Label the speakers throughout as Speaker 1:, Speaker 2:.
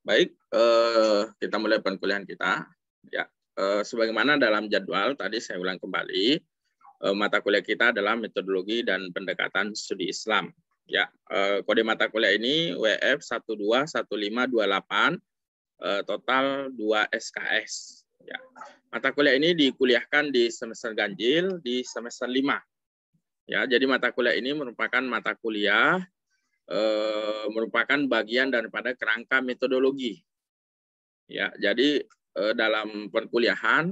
Speaker 1: Baik, kita mulai perkuliahan kita. Ya, sebagaimana dalam jadwal tadi saya ulang kembali, mata kuliah kita adalah metodologi dan pendekatan studi Islam. Ya, kode mata kuliah ini WF 121528, total 2 SKS. Ya, mata kuliah ini dikuliahkan di semester ganjil di semester 5. Ya, jadi mata kuliah ini merupakan mata kuliah merupakan bagian daripada kerangka metodologi. Ya, jadi dalam perkuliahan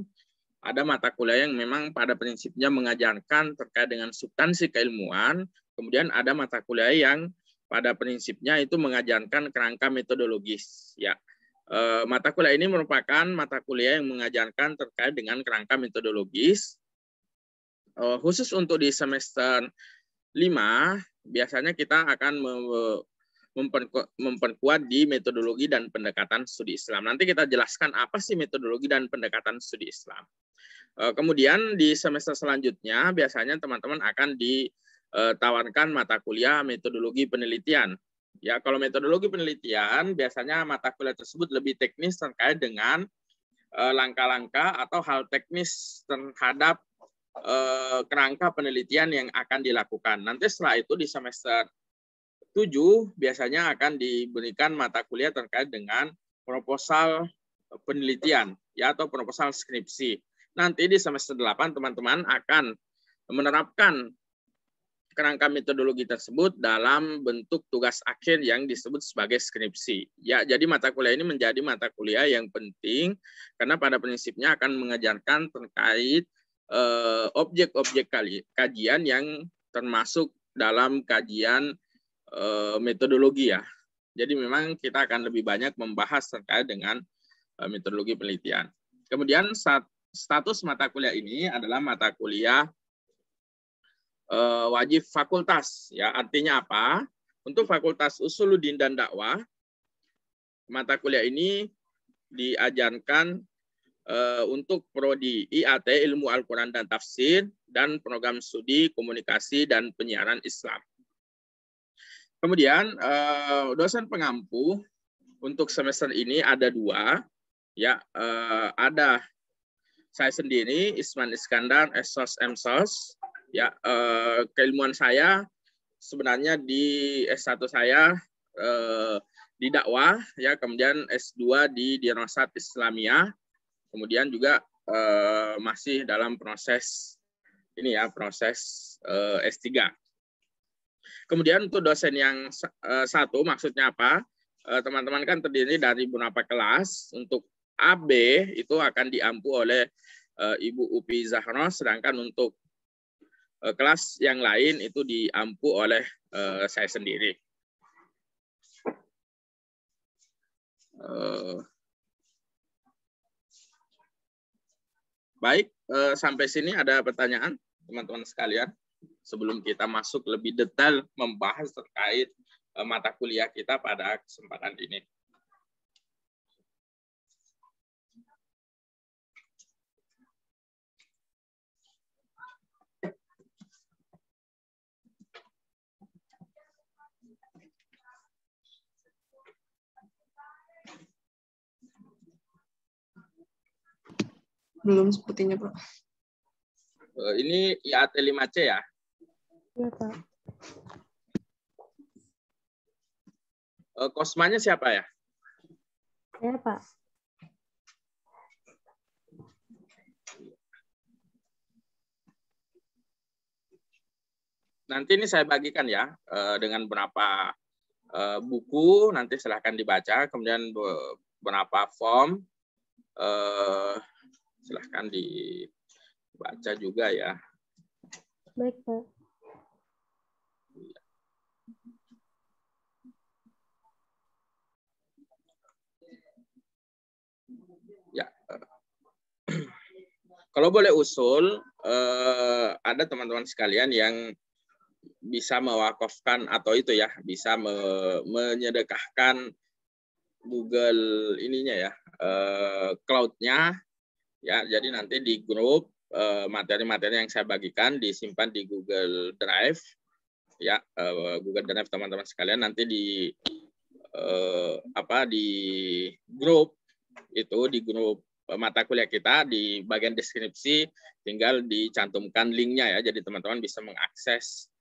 Speaker 1: ada mata kuliah yang memang pada prinsipnya mengajarkan terkait dengan substansi keilmuan, kemudian ada mata kuliah yang pada prinsipnya itu mengajarkan kerangka metodologis. Ya, mata kuliah ini merupakan mata kuliah yang mengajarkan terkait dengan kerangka metodologis. Khusus untuk di semester 5, biasanya kita akan memperkuat di metodologi dan pendekatan studi Islam. Nanti kita jelaskan apa sih metodologi dan pendekatan studi Islam. Kemudian di semester selanjutnya biasanya teman-teman akan ditawarkan mata kuliah metodologi penelitian. Ya, kalau metodologi penelitian biasanya mata kuliah tersebut lebih teknis terkait dengan langkah-langkah atau hal teknis terhadap kerangka penelitian yang akan dilakukan. Nanti setelah itu di semester 7 biasanya akan diberikan mata kuliah terkait dengan proposal penelitian ya atau proposal skripsi. Nanti di semester 8 teman-teman akan menerapkan kerangka metodologi tersebut dalam bentuk tugas akhir yang disebut sebagai skripsi. Ya, jadi mata kuliah ini menjadi mata kuliah yang penting karena pada prinsipnya akan mengajarkan terkait objek-objek kajian yang termasuk dalam kajian metodologi ya. Jadi memang kita akan lebih banyak membahas terkait dengan metodologi penelitian. Kemudian status mata kuliah ini adalah mata kuliah wajib fakultas ya. Artinya apa? Untuk Fakultas Usuluddin dan Dakwah, mata kuliah ini diajarkan untuk prodi IAT Ilmu Al-Quran dan Tafsir dan program studi Komunikasi dan Penyiaran Islam. Kemudian dosen pengampu untuk semester ini ada 2, ya ada saya sendiri Isman Iskandar Esos Emsos, ya keilmuan saya sebenarnya di S1 saya di dakwah, ya kemudian S2 di Dirasat Islamiyah. Kemudian juga masih dalam proses ini ya, proses S3. Kemudian untuk dosen yang satu maksudnya apa? Teman-teman kan terdiri dari beberapa kelas. Untuk AB itu akan diampu oleh Ibu Upi Zahra, sedangkan untuk kelas yang lain itu diampu oleh saya sendiri. Baik, sampai sini ada pertanyaan teman-teman sekalian sebelum kita masuk lebih detail membahas terkait mata kuliah kita pada kesempatan ini.
Speaker 2: Belum sepertinya, Pak.
Speaker 1: Ini IAT 5C ya?
Speaker 2: Iya, Pak.
Speaker 1: Kosmanya siapa ya?
Speaker 2: Iya, Pak.
Speaker 1: Nanti ini saya bagikan ya dengan berapa buku, nanti silahkan dibaca, kemudian beberapa form, silahkan dibaca juga ya.
Speaker 2: Baik, Pak.
Speaker 1: Ya. Kalau boleh usul, ada teman-teman sekalian yang bisa mewakafkan atau itu ya, bisa menyedekahkan Google ininya ya, cloud-nya ya. Jadi nanti di grup materi-materi yang saya bagikan disimpan di Google Drive ya, Google Drive teman-teman sekalian, nanti di grup itu, di grup mata kuliah kita, di bagian deskripsi tinggal dicantumkan linknya ya, jadi teman-teman bisa mengakses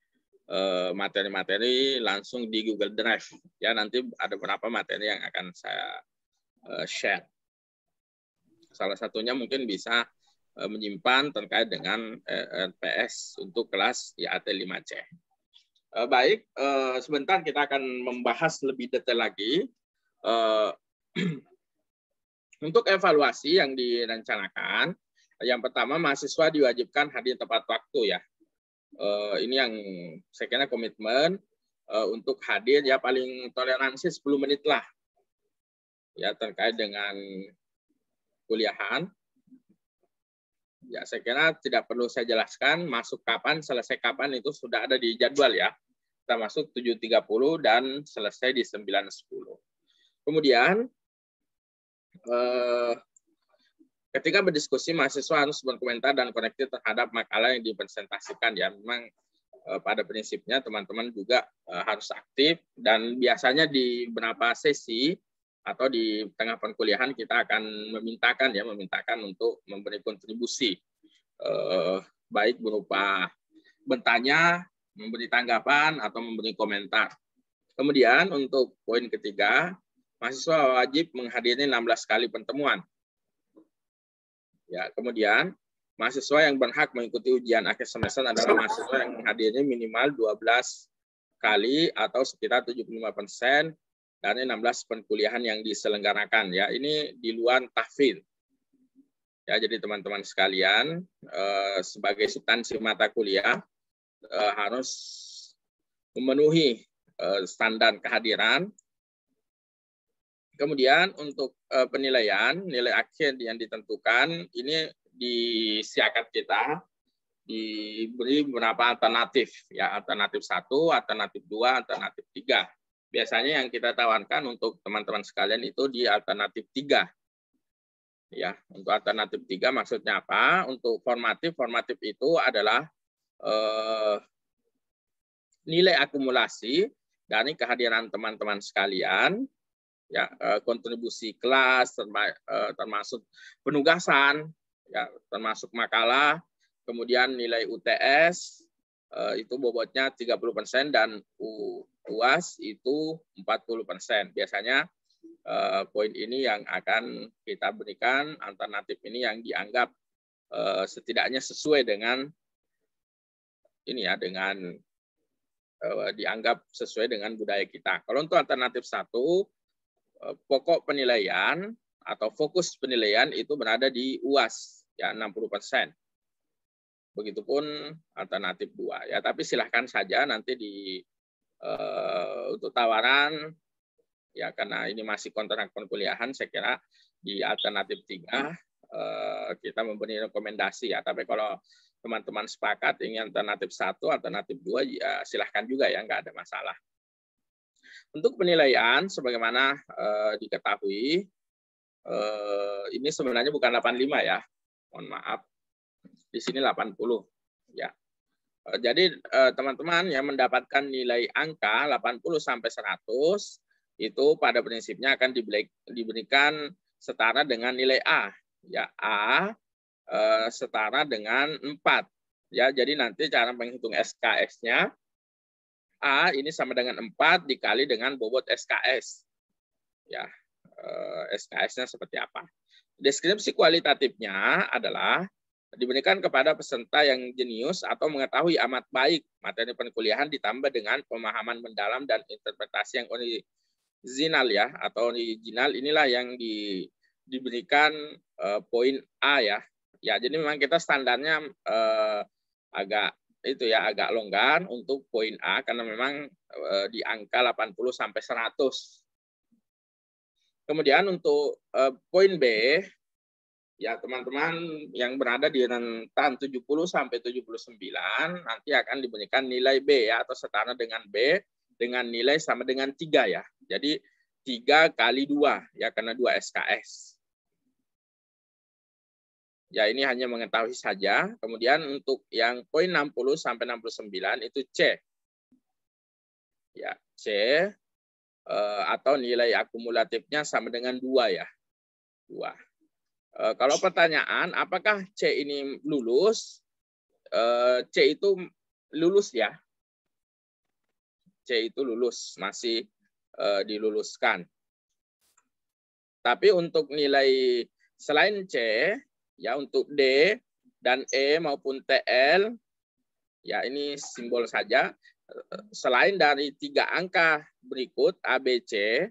Speaker 1: materi-materi langsung di Google Drive ya. Nanti ada beberapa materi yang akan saya share. Salah satunya mungkin bisa menyimpan terkait dengan RPS untuk kelas IAT 5C. Baik, sebentar kita akan membahas lebih detail lagi. Untuk evaluasi yang direncanakan, yang pertama mahasiswa diwajibkan hadir tepat waktu ya. Ini yang saya kira komitmen untuk hadir ya, paling toleransi 10 menit lah ya terkait dengan kuliahan. Ya, saya kira tidak perlu saya jelaskan masuk kapan, selesai kapan itu sudah ada di jadwal ya. Kita masuk 7.30 dan selesai di 9.10. Kemudian ketika berdiskusi, mahasiswa harus berkomentar dan korektif terhadap makalah yang dipresentasikan ya. Memang pada prinsipnya teman-teman juga harus aktif, dan biasanya di beberapa sesi atau di tengah perkuliahan kita akan memintakan untuk memberi kontribusi, baik berupa bertanya, memberi tanggapan, atau memberi komentar. Kemudian untuk poin ketiga, mahasiswa wajib menghadiri 16 kali pertemuan. Ya, kemudian mahasiswa yang berhak mengikuti ujian akhir semester adalah mahasiswa yang menghadiri minimal 12 kali atau sekitar 75% dari 16 perkuliahan yang diselenggarakan ya. Ini di luar tahfidz. Ya, jadi teman-teman sekalian, sebagai substansi mata kuliah harus memenuhi standar kehadiran. Kemudian untuk penilaian, nilai akhir yang ditentukan ini di siakat kita diberi beberapa alternatif ya, alternatif 1, alternatif 2, alternatif 3. Biasanya yang kita tawarkan untuk teman-teman sekalian itu di alternatif 3. Ya, untuk alternatif 3 maksudnya apa? Untuk formatif itu adalah nilai akumulasi dari kehadiran teman-teman sekalian. Ya, kontribusi kelas termasuk penugasan ya, termasuk makalah, kemudian nilai UTS itu bobotnya 30% dan UAS itu 40%. Biasanya poin ini yang akan kita berikan, alternatif ini yang dianggap setidaknya sesuai dengan ini ya, dengan dianggap sesuai dengan budaya kita. Kalau untuk alternatif 1, pokok penilaian atau fokus penilaian itu berada di UAS ya, 60%. Begitupun alternatif 2 ya, tapi silahkan saja nanti untuk tawaran ya, karena ini masih kontrak perkuliahan, saya kira di alternatif 3 kita memberi rekomendasi ya. Tapi kalau teman-teman sepakat ingin alternatif 1, alternatif 2 ya silahkan juga ya, nggak ada masalah. Untuk penilaian, sebagaimana diketahui, ini sebenarnya bukan 85 ya, mohon maaf, di sini 80 ya. Jadi teman-teman yang mendapatkan nilai angka 80 sampai 100 itu pada prinsipnya akan diberikan setara dengan nilai A, ya A setara dengan 4 ya. Jadi nanti cara menghitung SKS-nya, A ini sama dengan 4 dikali dengan bobot SKS. Ya, SKS-nya seperti apa? Deskripsi kualitatifnya adalah diberikan kepada peserta yang jenius atau mengetahui amat baik materi perkuliahan ditambah dengan pemahaman mendalam dan interpretasi yang original ya, atau original, inilah yang diberikan poin A ya. Ya, jadi memang kita standarnya agak longgar untuk poin A karena memang di angka 80 sampai 100. Kemudian untuk poin B ya, teman-teman yang berada di rentan 70 sampai 79 nanti akan diberikan nilai B ya, atau setara dengan B dengan nilai sama dengan 3 ya. Jadi 3 kali 2 ya, karena 2 SKS. Ya, ini hanya mengetahui saja. Kemudian untuk yang poin 60 sampai 69 itu C. Ya, C atau nilai akumulatifnya sama dengan 2 ya. 2. Kalau pertanyaan, apakah C ini lulus? C itu lulus ya. C itu lulus, masih diluluskan. Tapi untuk nilai selain C, ya untuk D dan E maupun TL, ya ini simbol saja. Selain dari 3 angka berikut ABC,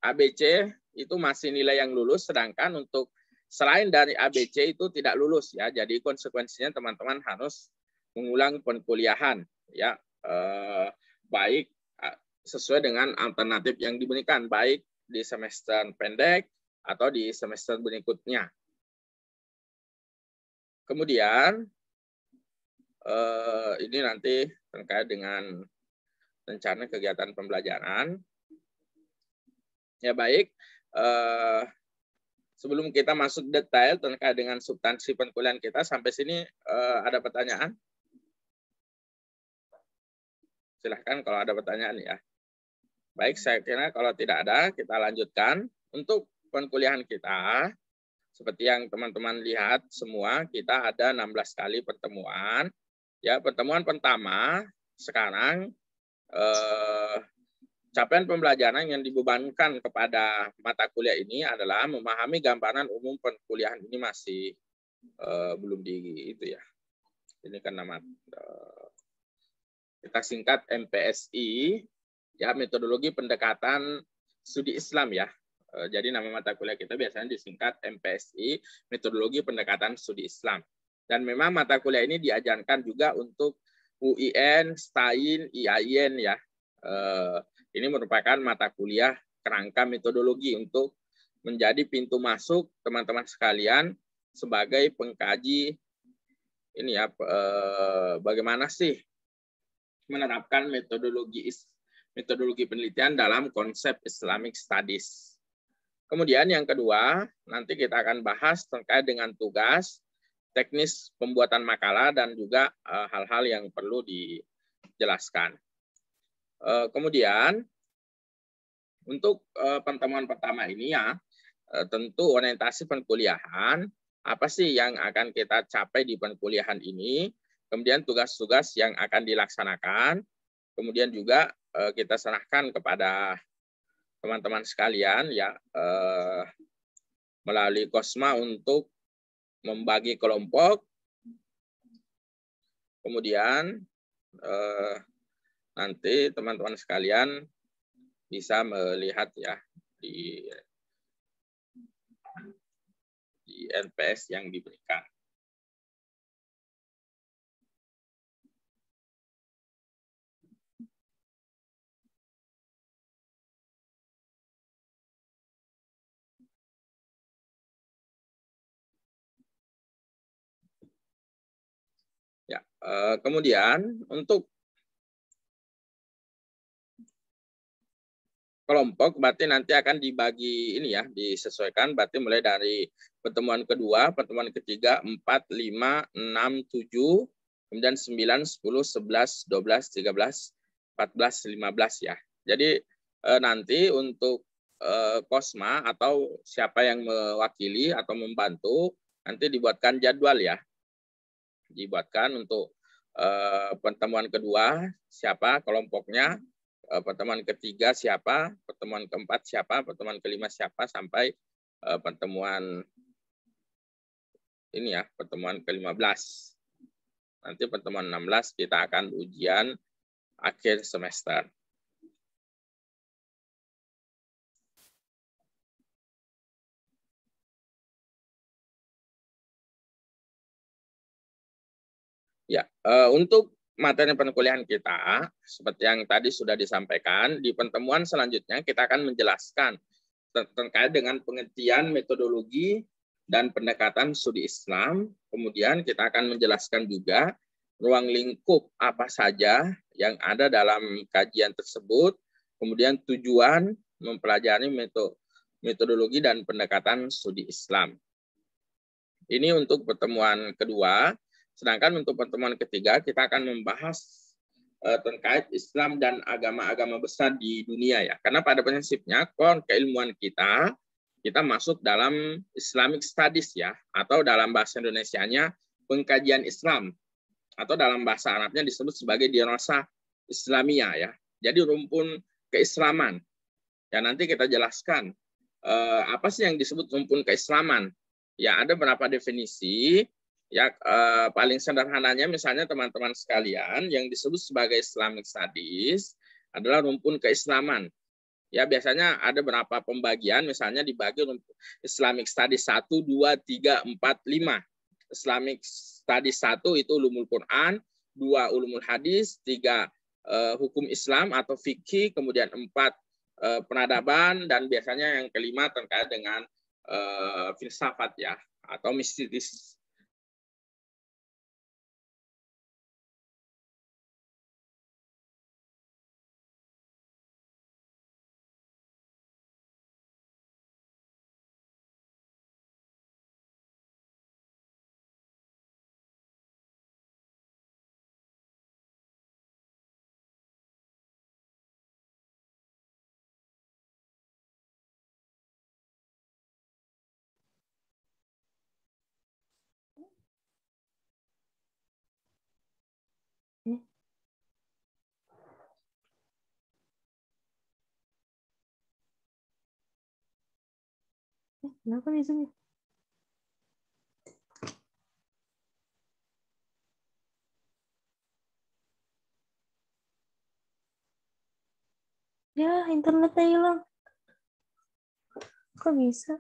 Speaker 1: ABC itu masih nilai yang lulus, sedangkan untuk selain dari ABC itu tidak lulus ya. Jadi konsekuensinya teman-teman harus mengulang penkuliahan ya, baik sesuai dengan alternatif yang diberikan, baik di semester pendek atau di semester berikutnya. Kemudian ini nanti terkait dengan rencana kegiatan pembelajaran. Ya baik, sebelum kita masuk detail terkait dengan substansi penkuliahan kita, sampai sini ada pertanyaan? Silahkan kalau ada pertanyaan ya. Baik, saya kira kalau tidak ada, kita lanjutkan. Untuk penkuliahan kita, seperti yang teman-teman lihat semua, kita ada 16 kali pertemuan. Ya, pertemuan pertama sekarang capaian pembelajaran yang dibebankan kepada mata kuliah ini adalah memahami gambaran umum perkuliahan ini masih belum di itu ya. Ini kan nama kita singkat MPSI ya, metodologi pendekatan studi Islam ya. Jadi nama mata kuliah kita biasanya disingkat MPSI, metodologi pendekatan studi Islam. Dan memang mata kuliah ini diajarkan juga untuk UIN, STAIN, IAIN ya. Ini merupakan mata kuliah kerangka metodologi untuk menjadi pintu masuk teman-teman sekalian sebagai pengkaji ini ya, bagaimana sih menerapkan metodologi penelitian dalam konsep Islamic Studies. Kemudian yang kedua, nanti kita akan bahas terkait dengan tugas, teknis pembuatan makalah, dan juga hal-hal yang perlu dijelaskan. Kemudian untuk pertemuan pertama ini ya, tentu orientasi perkuliahan, apa sih yang akan kita capai di perkuliahan ini, kemudian tugas-tugas yang akan dilaksanakan, kemudian juga kita serahkan kepada teman-teman sekalian ya, melalui Kosma untuk membagi kelompok, kemudian nanti teman-teman sekalian bisa melihat ya di NPS yang diberikan. Ya, kemudian untuk kelompok berarti nanti akan dibagi ini ya, disesuaikan, berarti mulai dari pertemuan kedua, pertemuan ketiga, 4, 5, 6, 7, kemudian 9, 10, 11, 12, 13, 14, 15 ya. Jadi nanti untuk Kosma atau siapa yang mewakili atau membantu, nanti dibuatkan jadwal ya. Dibuatkan untuk pertemuan kedua, siapa kelompoknya, pertemuan ketiga siapa, pertemuan keempat siapa, pertemuan kelima siapa, sampai pertemuan ini ya, pertemuan ke-15. Nanti pertemuan 16 kita akan ujian akhir semester. Ya, untuk materi perkuliahan kita, seperti yang tadi sudah disampaikan, di pertemuan selanjutnya kita akan menjelaskan terkait dengan pengertian metodologi dan pendekatan studi Islam. Kemudian kita akan menjelaskan juga ruang lingkup apa saja yang ada dalam kajian tersebut, kemudian tujuan mempelajari metodologi dan pendekatan studi Islam. Ini untuk pertemuan kedua. Sedangkan untuk pertemuan ketiga kita akan membahas terkait Islam dan agama-agama besar di dunia ya. Karena pada prinsipnya keilmuan kita masuk dalam Islamic Studies ya, atau dalam bahasa Indonesianya pengkajian Islam, atau dalam bahasa Arabnya disebut sebagai dirasah Islamiyah ya. Jadi rumpun keislaman. Ya nanti kita jelaskan apa sih yang disebut rumpun keislaman. Ya ada beberapa definisi. Ya paling sederhananya misalnya teman-teman sekalian yang disebut sebagai Islamic Studies adalah rumpun keislaman. Ya biasanya ada berapa pembagian, misalnya dibagi Islamic Studies 1, 2, 3, 4, 5. Islamic Studies 1 itu ulumul Quran, 2 ulumul hadis, 3 hukum Islam atau fikih, kemudian 4 peradaban, dan biasanya yang kelima terkait dengan filsafat ya, atau mistis.
Speaker 2: Kenapa nih Zoom? Ya, internetnya hilang. Kok bisa?